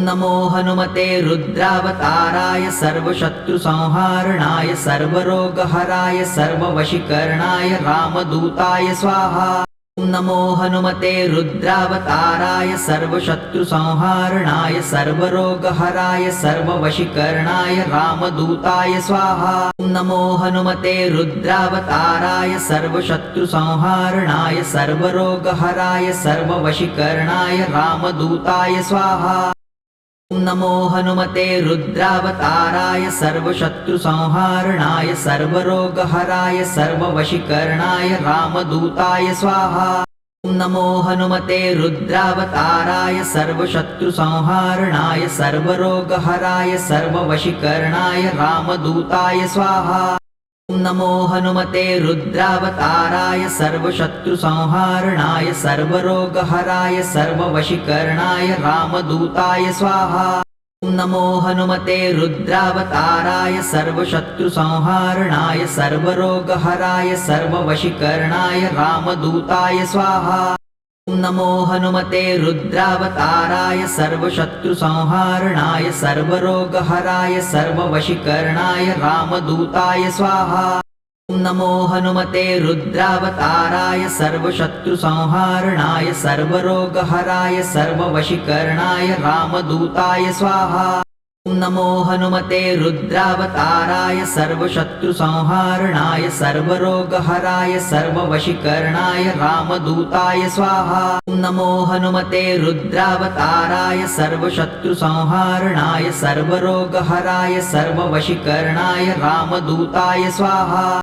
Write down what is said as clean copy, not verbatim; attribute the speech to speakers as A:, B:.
A: नमो हनुमते रुद्रावताराय सर्वशत्रुसंहारणाय सर्वरोगहराय सर्ववशीकरणाय रामदूताय स्वाहा। नमो हनुमते रुद्रावताराय सर्वशत्रुसंहारणाय सर्वरोगहराय सर्ववशीकरणाय रामदूताय स्वाहा। नमो हनुमते रुद्रावताराय सर्वशत्रुसंहारणाय सर्वरोगहराय सर्ववशीकरणाय रामदूताय स्वाहा। नमो हनुमते रुद्रावताराय सर्वशत्रुसंहारणाय सर्वरोगहराय सर्ववशीकरणाय रामदूताय स्वाहा। नमो हनुमते रुद्रावताराय सर्वशत्रुसंहारणाय सर्वरोगहराय सर्ववशीकरणाय रामदूताय स्वाहा। नमो हनुमते रुद्रावताराय सर्वशत्रुसंहारणाय सर्वरोगहराय सर्ववशीकरणाय रामदूताय स्वाहा। नमो हनुमते रुद्रावताराय सर्वशत्रुसंहारणाय सर्वरोगहराय सर्ववशीकरणाय रामदूताय स्वाहा। नमो हनुमते रुद्रावताराय सर्वशत्रुसंहारणाय सर्वरोगहराय सर्ववशीकरणाय रामदूताय स्वाहा। नमो हनुमते रुद्रावताराय सर्वशत्रुसंहारणाय सर्वरोगहराय सर्ववशीकरणाय रामदूताय स्वाहा। नमो हनुमते रुद्रावताराय सर्वशत्रुसंहारणाय सर्वरोगहराय सर्ववशीकरणाय रामदूताय स्वाहा। नमो हनुमते रुद्रावताराय सर्वशत्रुसंहारणाय सर्वरोगहराय सर्ववशीकरणाय रामदूताय स्वाहा।